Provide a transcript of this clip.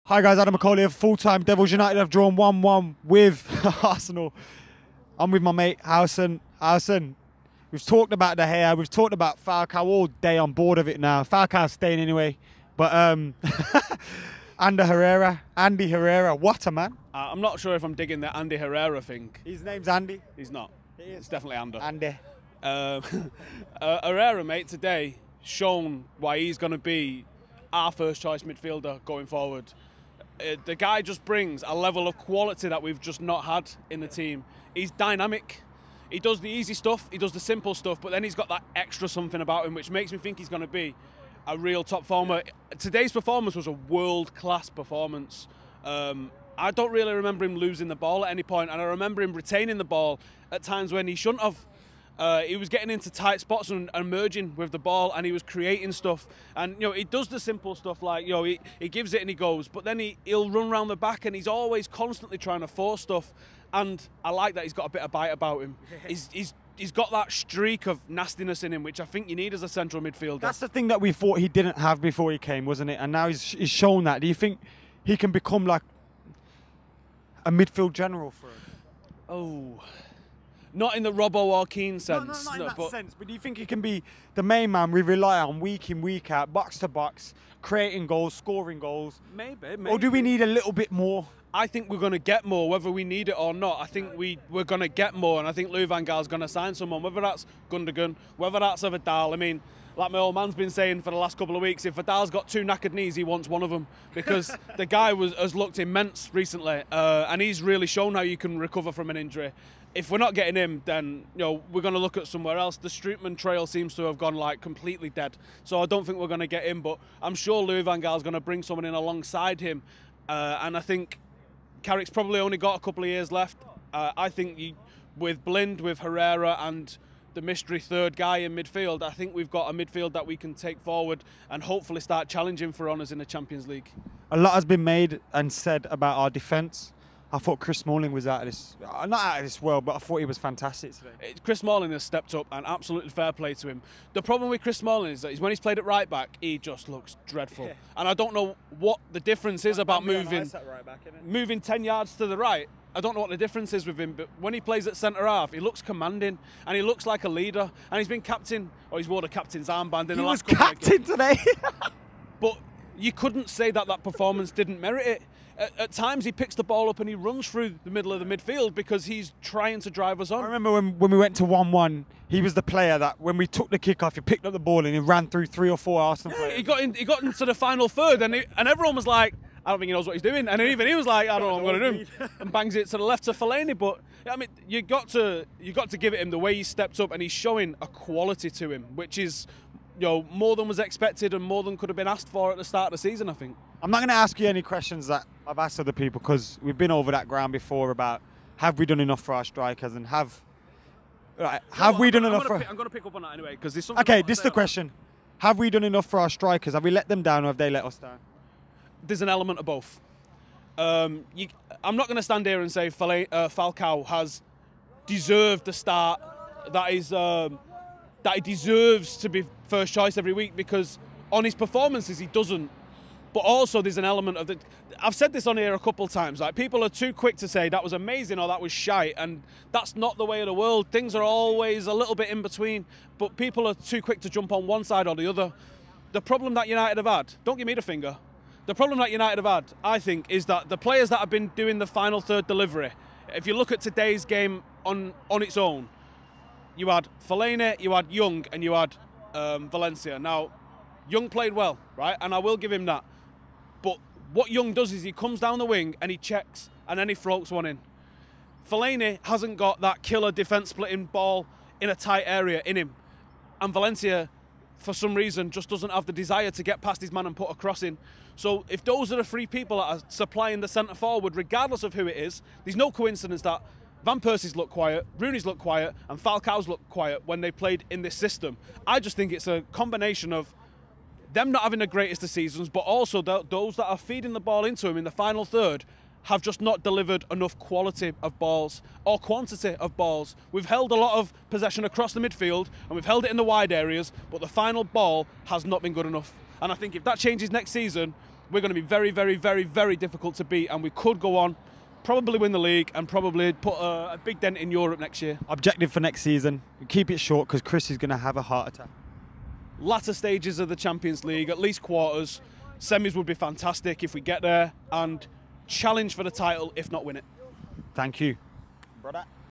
Hi guys, Adam McCauley of Full-Time Devils. United have drawn 1-1 with Arsenal. I'm with my mate Howson. Howson, we've talked about De Gea, we've talked about Falcao all day. On board of it now. Falcao's staying anyway. But Andy Herrera, what a man. I'm not sure if I'm digging the Andy Herrera thing. His name's Andy. He's not. It's definitely Ander. Andy. Herrera, mate, today shown why he's going to be our first choice midfielder going forward. The guy just brings a level of quality that we've just not had in the team. He's dynamic. He does the easy stuff, he does the simple stuff, but then he's got that extra something about him which makes me think he's going to be a real top performer. Today's performance was a world-class performance. I don't really remember him losing the ball at any point, and I remember him retaining the ball at times when he shouldn't have. He was getting into tight spots and merging with the ball, and he was creating stuff. And he does the simple stuff like he gives it and he goes, but then he'll run around the back, and he's always constantly trying to force stuff. And I like that he's got a bit of bite about him. He's got that streak of nastiness in him, which I think you need as a central midfielder. That's the thing that we thought he didn't have before he came, wasn't it? And now he's shown that. Do you think he can become like a midfield general for him? Oh. Not in the Robbo or Keane sense. No, in that sense. But do you think he can be the main man we rely on week in, week out, box to box, creating goals, scoring goals? Maybe. Or do we need a little bit more? I think we're going to get more, whether we need it or not. I think we're going to get more, and I think Louis van Gaal's going to sign someone, whether that's Gundogan, whether that's a Vidal. I mean, like my old man's been saying for the last couple of weeks, if Vidal's got two knackered knees, he wants one of them, because the guy has looked immense recently, and he's really shown how you can recover from an injury. If we're not getting him, then we're going to look at somewhere else. The Strootman trail seems to have gone like completely dead, so I don't think we're going to get him. But I'm sure Louis van Gaal's going to bring someone in alongside him, and I think Carrick's probably only got a couple of years left. I think with Blind, with Herrera, and the mystery third guy in midfield, I think we've got a midfield that we can take forward and hopefully start challenging for honours in the Champions League. A lot has been made and said about our defence. I thought Chris Smalling was out of this, not out of this world, but I thought he was fantastic today. Chris Smalling has stepped up, and absolutely fair play to him. The problem with Chris Smalling is that when he's played at right back, he just looks dreadful. Yeah. And I don't know what the difference is about moving 10 yards to the right. I don't know what the difference is with him, but when he plays at centre half, he looks commanding and he looks like a leader. And he's been captain, or he's worn a captain's armband in the last couple of games. He was captain today. But you couldn't say that performance didn't merit it. At times he picks the ball up and he runs through the middle of the midfield because he's trying to drive us on. I remember when we went to 1-1, he was the player that when we took the kick-off, he picked up the ball and he ran through 3 or 4 Arsenal players. He got into the final third, and everyone was like, I don't think he knows what he's doing. And even he was like, I don't know what I'm going to do, and bangs it to the left to Fellaini. But I mean, you got to give it him the way he stepped up, and he's showing a quality to him, which is more than was expected and more than could have been asked for at the start of the season, I think. I'm not going to ask you any questions that I've asked other people, because we've been over that ground before about have we done enough for our strikers, and have we done enough for... I'm going to pick up on that anyway, because there's something... Okay, this is the question. Have we done enough for our strikers? Have we let them down, or have they let us down? There's an element of both. I'm not going to stand here and say Falcao has deserved the start that he deserves to be first choice every week, because on his performances he doesn't. But also there's an element of I've said this on here a couple of times, like people are too quick to say that was amazing or that was shite, and that's not the way of the world. Things are always a little bit in between, but people are too quick to jump on one side or the other. The problem that United have had, don't give me the finger, the problem that United have had, I think, is that the players that have been doing the final third delivery, if you look at today's game on its own, you had Fellaini, you had Young, and you had Valencia. Now, Young played well, right? And I will give him that. But what Young does is he comes down the wing and he checks, and then he floats one in. Fellaini hasn't got that killer defence-splitting ball in a tight area in him. And Valencia, for some reason, just doesn't have the desire to get past his man and put a cross in. So if those are the three people that are supplying the centre forward, regardless of who it is, there's no coincidence that Van Persie's looked quiet, Rooney's looked quiet, and Falcao's looked quiet when they played in this system. I just think it's a combination of them not having the greatest of seasons, but also those that are feeding the ball into him in the final third have just not delivered enough quality of balls or quantity of balls. We've held a lot of possession across the midfield and we've held it in the wide areas, but the final ball has not been good enough. And I think if that changes next season, we're going to be very, very, very, very difficult to beat, and we could go on, probably win the league, and probably put a big dent in Europe next year. Objective for next season, keep it short because Chris is going to have a heart attack. Latter stages of the Champions League, at least quarters. Semis would be fantastic if we get there, and challenge for the title, if not win it. Thank you. Brother.